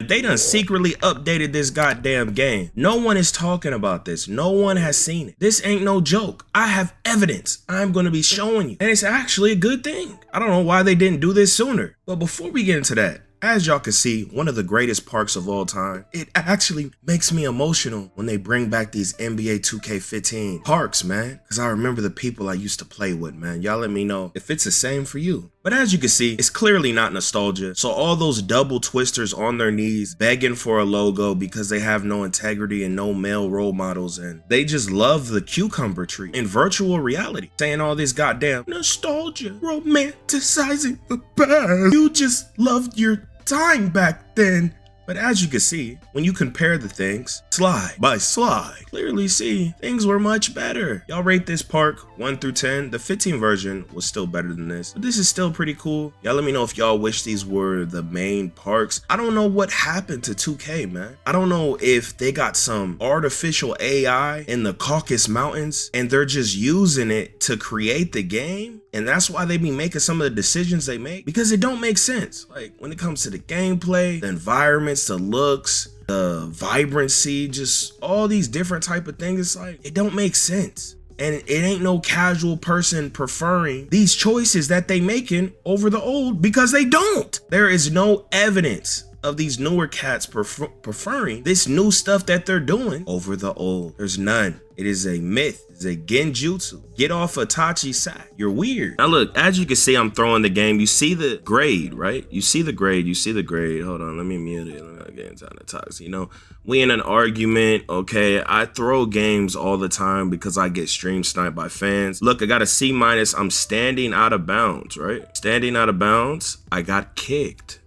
Like, they done secretly updated this goddamn game. No one is talking about this. No one has seen it. This ain't no joke. I have evidence I'm gonna be showing you. And it's actually a good thing. I don't know why they didn't do this sooner. But before we get into that, as y'all can see, one of the greatest parks of all time, it actually makes me emotional when they bring back these NBA 2K15 parks, man. Because I remember the people I used to play with, man. Y'all let me know if it's the same for you. But as you can see, it's clearly not nostalgia. So all those double twisters on their knees begging for a logo because they have no integrity and no male role models, and they just love the cucumber tree in virtual reality, saying all this goddamn nostalgia, romanticizing the past. You just loved your time back then. But as you can see, when you compare the things, slide by slide, clearly see things were much better. Y'all rate this park 1 through 10. The 15 version was still better than this, but this is still pretty cool. Y'all let me know if y'all wish these were the main parks. I don't know what happened to 2K, man. I don't know if they got some artificial AI in the Caucasus Mountains and they're just using it to create the game. And that's why they be making some of the decisions they make, because it don't make sense. Like when it comes to the gameplay, the environments, the looks, the vibrancy, just all these different type of things. It's like, it don't make sense. And it ain't no casual person preferring these choices that they making over the old, because they don't. There is no evidence of these newer cats preferring this new stuff that they're doing over the old. There's none. It is a myth. It's a genjutsu. Get off Itachi sack. You're weird. Now look, as you can see, I'm throwing the game. You see the grade, right? You see the grade. You see the grade. Hold on, let me mute it. I'm not getting kind of toxic. You know, we in an argument. Okay, I throw games all the time because I get stream sniped by fans. Look, I got a C-. I'm standing out of bounds, right? Standing out of bounds. I got kicked.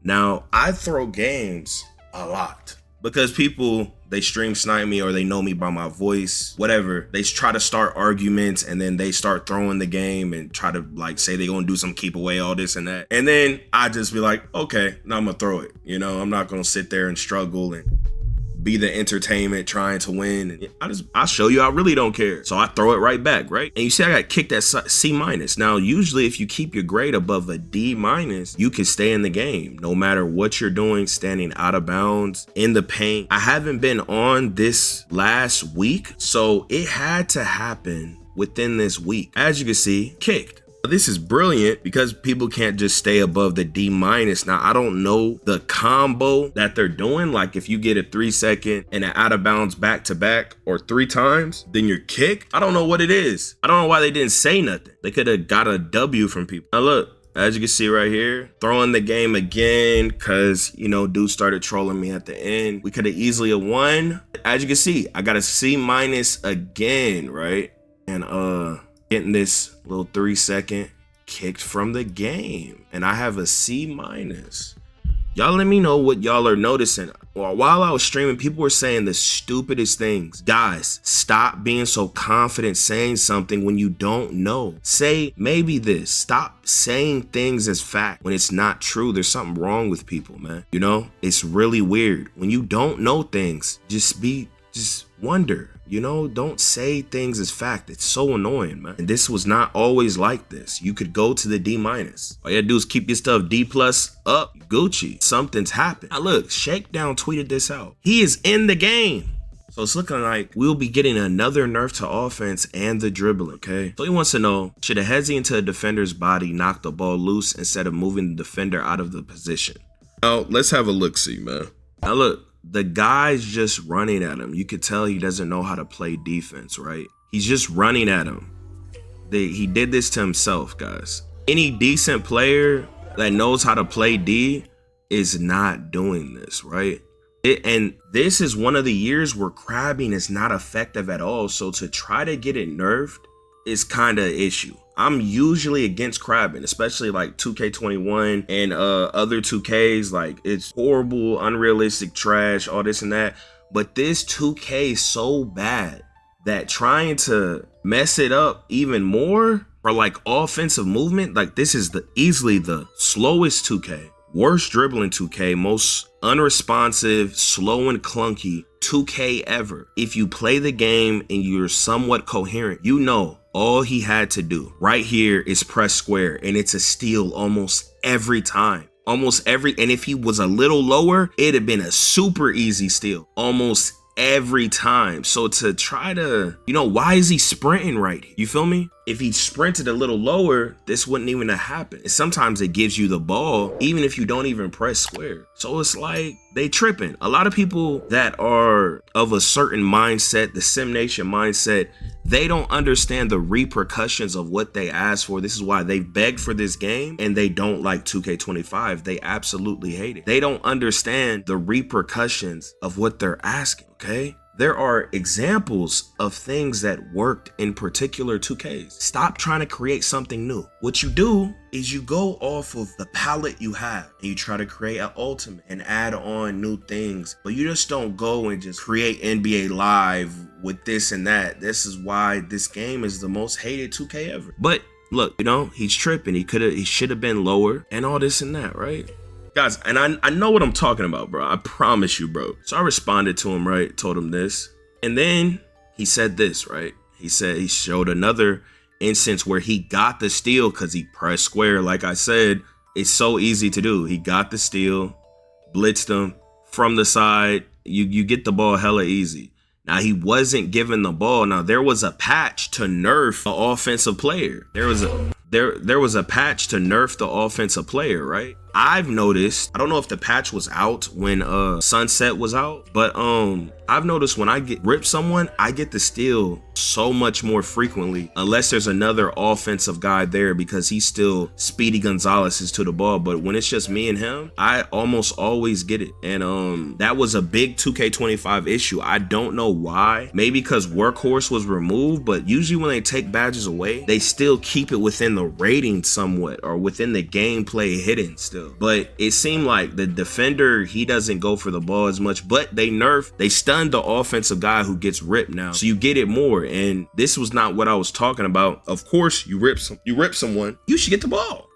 Now, I throw games a lot because people, they stream snipe me or they know me by my voice, whatever. They try to start arguments and then they start throwing the game and try to like say they're gonna do some keep away, all this and that. And then I just be like, okay, now I'm gonna throw it. You know, I'm not gonna sit there and struggle and be the entertainment trying to win. And I'll show you I really don't care. So I throw it right back, right? And you see I got kicked at C-. Now, usually if you keep your grade above a D-, you can stay in the game no matter what you're doing, standing out of bounds, in the paint. I haven't been on this last week, so it had to happen within this week. As you can see, kicked. This is brilliant because people can't just stay above the D-. Now, I don't know the combo that they're doing. Like if you get a 3-second and an out of bounds back to back or 3 times, then you're kicked. I don't know what it is. I don't know why they didn't say nothing. They could have got a W from people. Now look, as you can see right here, throwing the game again because, you know, dude started trolling me at the end. We could have easily have won. As you can see, I got a C- again, right? And getting this little 3-second kicked from the game, and I have a C-. Y'all let me know what y'all are noticing. Well, while I was streaming, people were saying the stupidest things. Guys, stop being so confident saying something when you don't know. Say maybe this. Stop saying things as fact when it's not true. There's something wrong with people, man. You know, it's really weird. When you don't know things, just wonder. You know, don't say things as fact. It's so annoying, man. And this was not always like this. You could go to the D-. All you gotta do is keep your stuff D+ up, Gucci. Something's happened. Now look, Shakedown tweeted this out. He is in the game. So it's looking like we'll be getting another nerf to offense and the dribbling, okay? So he wants to know, should a hezzy into a defender's body knock the ball loose instead of moving the defender out of the position? Now, let's have a look-see, man. Now look. The guy's just running at him. You could tell he doesn't know how to play defense, right? He's just running at him. He did this to himself, guys. Any decent player that knows how to play D is not doing this, right? And this is one of the years where crabbing is not effective at all. So to try to get it nerfed is kind of an issue. I'm usually against crabbing, especially like 2K21 and other 2Ks. Like it's horrible, unrealistic trash, all this and that. But this 2K is so bad that trying to mess it up even more for like offensive movement, like this is easily the slowest 2K, worst dribbling 2K, most unresponsive, slow and clunky 2K ever. If you play the game and you're somewhat coherent, you know all he had to do right here is press square and it's a steal almost every time. Almost every, and if he was a little lower, it'd have been a super easy steal. Almost every time. So to try to, why is he sprinting right here? You feel me? If he sprinted a little lower, this wouldn't even have happened. And sometimes it gives you the ball, even if you don't even press square. So it's like they tripping. A lot of people that are of a certain mindset, the SimNation mindset, they don't understand the repercussions of what they asked for. This is why they begged for this game and they don't like 2K25. They absolutely hate it. They don't understand the repercussions of what they're asking, okay? There are examples of things that worked in particular 2Ks. Stop trying to create something new. What you do is you go off of the palette you have and you try to create an ultimate and add on new things, but you just don't go and just create NBA Live with this and that. This is why this game is the most hated 2K ever. But look, he's tripping. He should have been lower and all this and that, right? Guys, and I know what I'm talking about, bro. I promise you, bro. So I responded to him, right? Told him this. And then he said this, right? He showed another instance where he got the steal because he pressed square. Like I said, it's so easy to do. He got the steal, blitzed him from the side. You get the ball hella easy. Now, he wasn't given the ball. Now, there was a patch to nerf the offensive player. There was a patch to nerf the offensive player, right? I've noticed, I don't know if the patch was out when Sunset was out, but I've noticed when I rip someone, I get the steal so much more frequently, unless there's another offensive guy there, because he's still Speedy Gonzalez is to the ball. But when it's just me and him, I almost always get it. And that was a big 2K25 issue. I don't know why. Maybe because Workhorse was removed, but usually when they take badges away, they still keep it within the rating somewhat, or within the gameplay hidden still. But it seemed like the defender, he doesn't go for the ball as much, but they stunned the offensive guy who gets ripped now. So you get it more. And this was not what I was talking about. Of course, you rip someone, you should get the ball.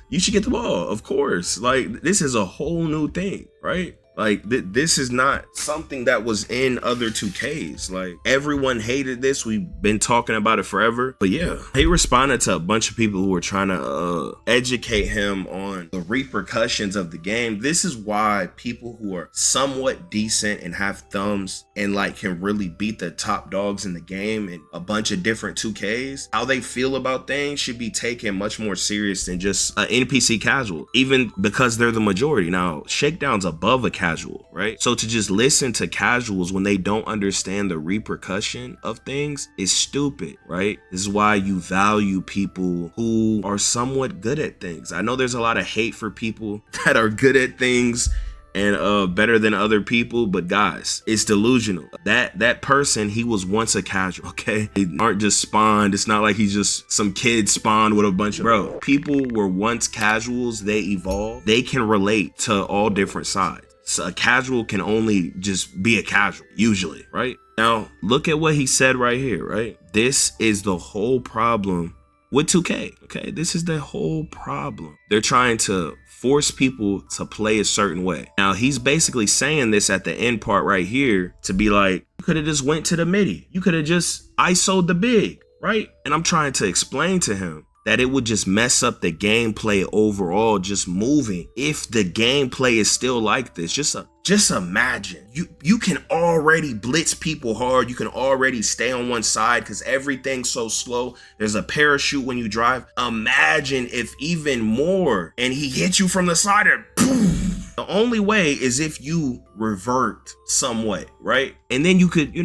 You should get the ball, of course. Like, this is a whole new thing, right? Like, this is not something that was in other 2Ks. Like, everyone hated this. We've been talking about it forever. But yeah, he responded to a bunch of people who were trying to educate him on the repercussions of the game. This is why people who are somewhat decent and have thumbs and like can really beat the top dogs in the game and a bunch of different 2Ks, how they feel about things should be taken much more serious than just an NPC casual, even because they're the majority. Now, Shakedown's above a casual, right? So to just listen to casuals when they don't understand the repercussion of things is stupid, right? This is why you value people who are somewhat good at things. I know there's a lot of hate for people that are good at things and better than other people, but guys, it's delusional. That person, he was once a casual, okay? They aren't just spawned. It's not like he's just some kid spawned with a bunch of, bro, people were once casuals. They evolved. They can relate to all different sides. So a casual can only just be a casual, usually, right? Now, look at what he said right here, right? This is the whole problem with 2K, okay? This is the whole problem. They're trying to force people to play a certain way. Now, he's basically saying this at the end part right here to be like, you could have just went to the midi. You could have just ISO'd the big, right? And I'm trying to explain to him that it would just mess up the gameplay overall, just moving. If the gameplay is still like this, just imagine you can already blitz people hard. You can already stay on one side because everything's so slow. There's a parachute when you drive. Imagine if even more and he hits you from the side and boom. The only way is if you revert somewhat, right? And then you could,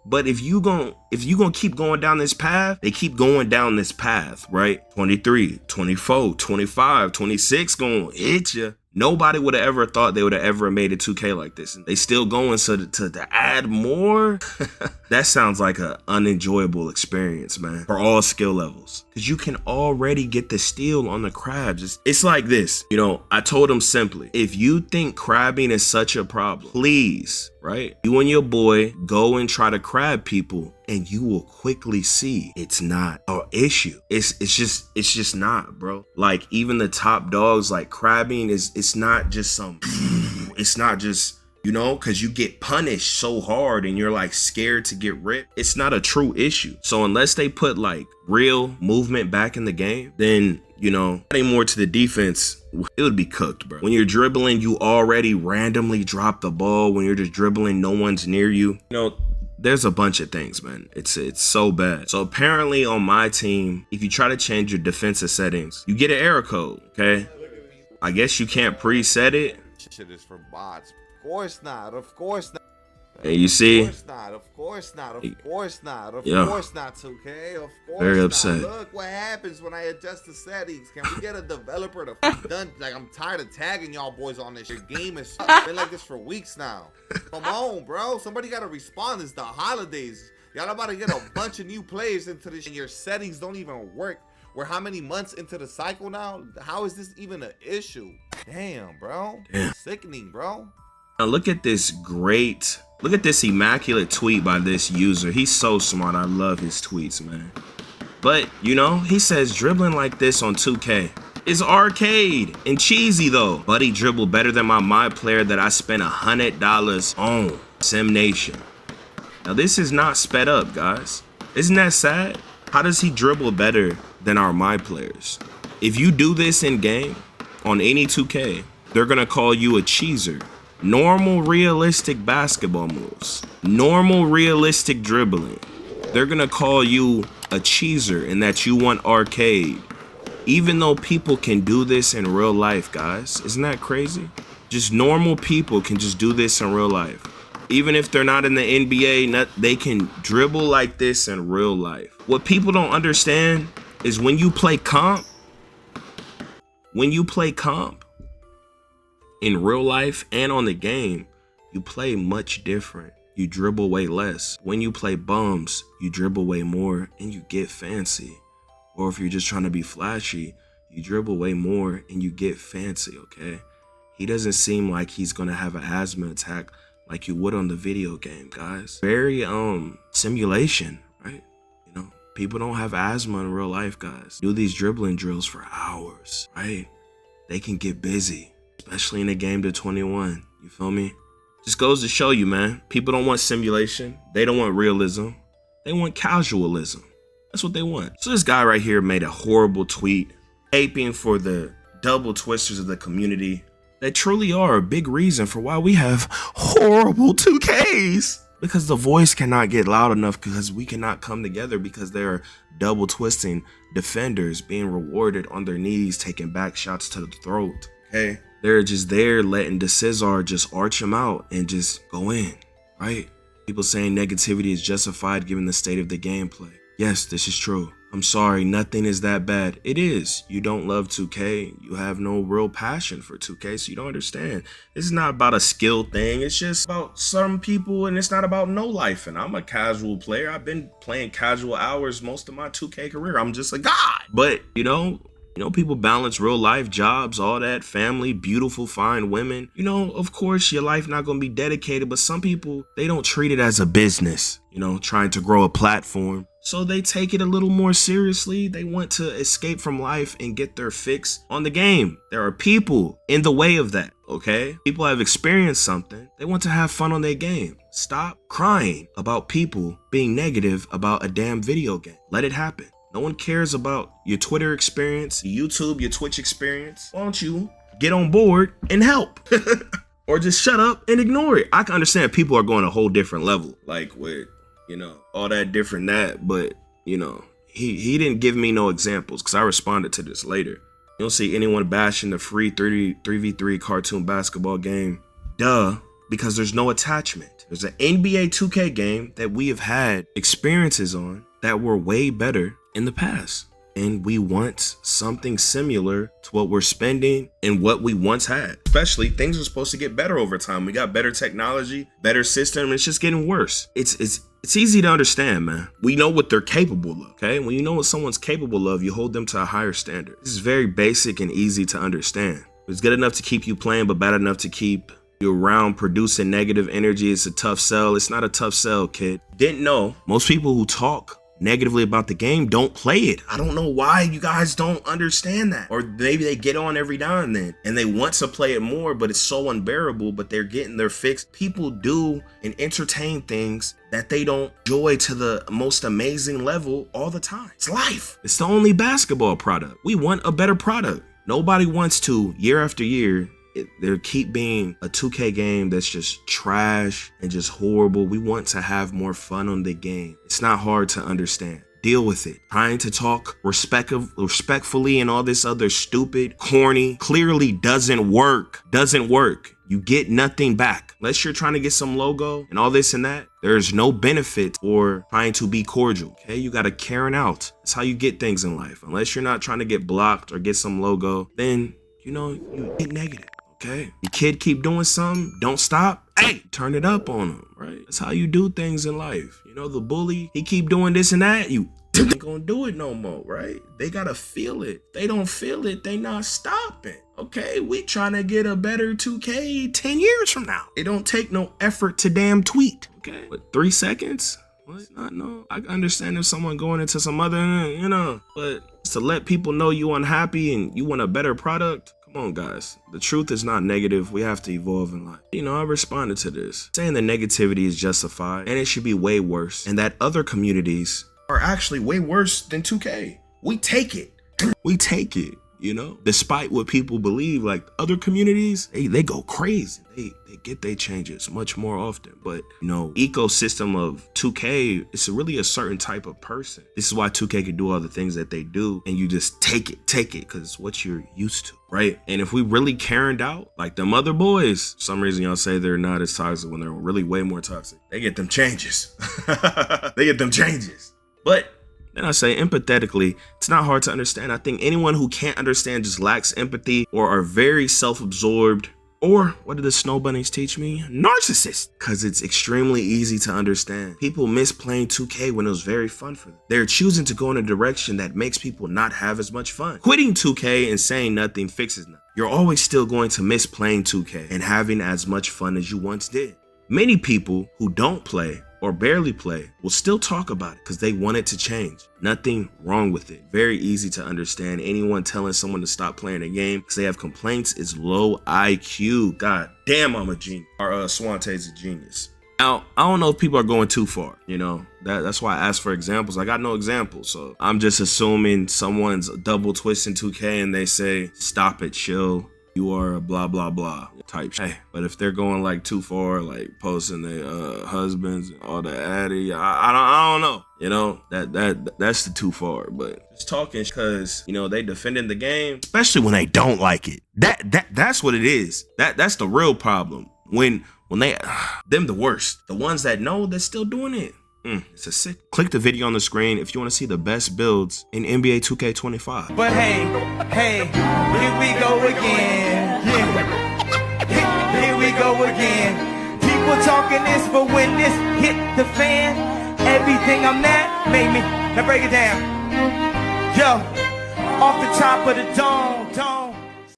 but if you gonna keep going down this path, they keep going down this path, right? 23, 24, 25, 26 gonna hit you. Nobody would have ever thought they would have ever made a 2K like this. And they still going, so to add more, that sounds like an unenjoyable experience, man, for all skill levels. Because you can already get the steal on the crabs. It's like this, I told him simply, if you think crabbing is such a problem, please, right? You and your boy go and try to crab people and you will quickly see it's not an issue. It's just not, bro. Like, even the top dogs, like, crabbing it's not just it's not just, because you get punished so hard and you're like scared to get ripped. It's not a true issue. So unless they put like real movement back in the game, then adding more to the defense it would be cooked, bro. When you're dribbling, you already randomly drop the ball. When you're just dribbling, no one's near you. You know, there's a bunch of things, man. It's so bad. So apparently on my team, if you try to change your defensive settings, you get an error code, okay? I guess you can't preset it. Shit is for bots. Of course not. Of course not. And you see, of course not, of course not, of course not, of course not, 2K, of course very not. upset. Look what happens when I adjust the settings. Can we get a developer to done? Like, I'm tired of tagging y'all boys on this. Your game has been like this for weeks now. Come on, bro. Somebody got to respond. It's the holidays. Y'all about to get a bunch of new players into this, and your settings don't even work. We're how many months into the cycle now? How is this even an issue? Damn, bro. Damn. Sickening, bro. Now look at this immaculate tweet by this user. He's so smart. I love his tweets, man. But, you know, he says dribbling like this on 2K is arcade and cheesy though. Buddy dribbled better than my player that I spent $100 on, SimNation. Now this is not sped up, guys. Isn't that sad? How does he dribble better than our my players? If you do this in game on any 2K, they're gonna call you a cheeser. Normal realistic basketball moves, normal realistic dribbling, they're gonna call you a cheeser and that you want arcade. Even though people can do this in real life, guys. Isn't that crazy? Just normal people can just do this in real life. Even if they're not in the NBA, they can dribble like this in real life. What people don't understand is when you play comp, in real life and on the game, you play much different. You dribble way less. When you play bums, you dribble way more and you get fancy. Or if you're just trying to be flashy, you dribble way more and you get fancy, okay? He doesn't seem like he's gonna have an asthma attack like you would on the video game, guys. Very simulation, right? You know, people don't have asthma in real life, guys. Do these dribbling drills for hours, right? They can get busy. Especially in a game to 21, you feel me? Just goes to show you, man, people don't want simulation. They don't want realism. They want casualism. That's what they want. So this guy right here made a horrible tweet, aping for the double twisters of the community that truly are a big reason for why we have horrible 2Ks. Because the voice cannot get loud enough because we cannot come together because there are double twisting defenders being rewarded on their knees, taking back shots to the throat, okay? They're just there letting the scissor just arch them out and just go in, right? People saying negativity is justified given the state of the gameplay. Yes, this is true. I'm sorry, nothing is that bad. It is. You don't love 2K. You have no real passion for 2K, so you don't understand. This is not about a skill thing. It's just about some people, and it's not about no life. And I'm a casual player. I've been playing casual hours most of my 2K career. I'm just a god. But, you know, people balance real life, jobs, all that, family, beautiful, fine women. You know, of course, your life not going to be dedicated, but some people, they don't treat it as a business, you know, trying to grow a platform. So they take it a little more seriously. They want to escape from life and get their fix on the game. There are people in the way of that, okay? People have experienced something. They want to have fun on their game. Stop crying about people being negative about a damn video game. Let it happen. No one cares about your Twitter experience, your YouTube, your Twitch experience. Why don't you get on board and help? Or just shut up and ignore it. I can understand people are going a whole different level, like with, you know, all that different that, but, you know, he didn't give me no examples because I responded to this later. You don't see anyone bashing the free 3v3 cartoon basketball game. Duh, because there's no attachment. There's an NBA 2K game that we have had experiences on that were way better in the past, and we want something similar to what we're spending and what we once had. Especially, things are supposed to get better over time. We got better technology, better system, and it's just getting worse. It's easy to understand, man. We know what they're capable of, okay? When you know what someone's capable of, you hold them to a higher standard. This is very basic and easy to understand. It's good enough to keep you playing, but bad enough to keep you around producing negative energy. It's a tough sell. It's not a tough sell, kid. Didn't know most people who talk negatively about the game don't play it. I don't know why you guys don't understand that. Or maybe they get on every now and then and they want to play it more, but it's so unbearable, but they're getting their fix. People do and entertain things that they don't enjoy to the most amazing level all the time. It's life. It's the only basketball product. We want a better product. Nobody wants to, year after year, there keep being a 2K game that's just trash and just horrible. We want to have more fun on the game. It's not hard to understand. Deal with it. Trying to talk respectfully and all this other stupid, corny, clearly doesn't work. Doesn't work. You get nothing back. Unless you're trying to get some logo and all this and that, there's no benefit for trying to be cordial, okay? You gotta Karen out. That's how you get things in life. Unless you're not trying to get blocked or get some logo, then, you know, you get negative, okay? The kid keep doing something, don't stop, hey, turn it up on him, right? That's how you do things in life. You know, the bully, he keep doing this and that, you ain't gonna do it no more, right? They gotta feel it. They don't feel it, they not stopping. Okay, we trying to get a better 2K 10 years from now. It don't take no effort to damn tweet. Okay, but 3 seconds? What? Not no. I understand if someone going into some other, you know, but to let people know you unhappy and you want a better product. Come on, guys. The truth is not negative. We have to evolve in life. You know, I responded to this, saying that negativity is justified and it should be way worse, and that other communities are actually way worse than 2K. We take it. We take it. You know, despite what people believe, like other communities, they go crazy. They get their changes much more often. But, you know, ecosystem of 2K, it's really a certain type of person. This is why 2K can do all the things that they do. And you just take it, because it's what you're used to, right? And if we really Karened out, like them other boys, for some reason y'all say they're not as toxic when they're really way more toxic. They get them changes. They get them changes. But then I say empathetically, it's not hard to understand. I think anyone who can't understand just lacks empathy or are very self-absorbed, or what did the snow bunnies teach me? Narcissists. Because it's extremely easy to understand. People miss playing 2K when it was very fun for them. They're choosing to go in a direction that makes people not have as much fun. Quitting 2K and saying nothing fixes nothing. You're always still going to miss playing 2K and having as much fun as you once did. Many people who don't play or barely play will still talk about it because they want it to change. Nothing wrong with it. Very easy to understand. Anyone telling someone to stop playing a game because they have complaints is low IQ. God damn, I'm a genius. Or Swante's a genius. Now, I don't know if people are going too far, you know, that's why I asked for examples. I got no examples, so I'm just assuming someone's double twisting 2K and they say, stop it, chill. You are a blah, blah, blah type shit. But if they're going like too far, like posting their husbands and all the addy, I don't know. You know, that's the too far. But just talking because, you know, they defending the game, especially when they don't like it. That's what it is. That's the real problem. When they, them the worst. The ones that know, they're still doing it. It's a sick. Click the video on the screen if you want to see the best builds in NBA 2K25. But hey, here we go again. Yeah. Here we go again. People talking this, but when this hit the fan, everything I'm at made me. Now break it down. Yo, off the top of the dome.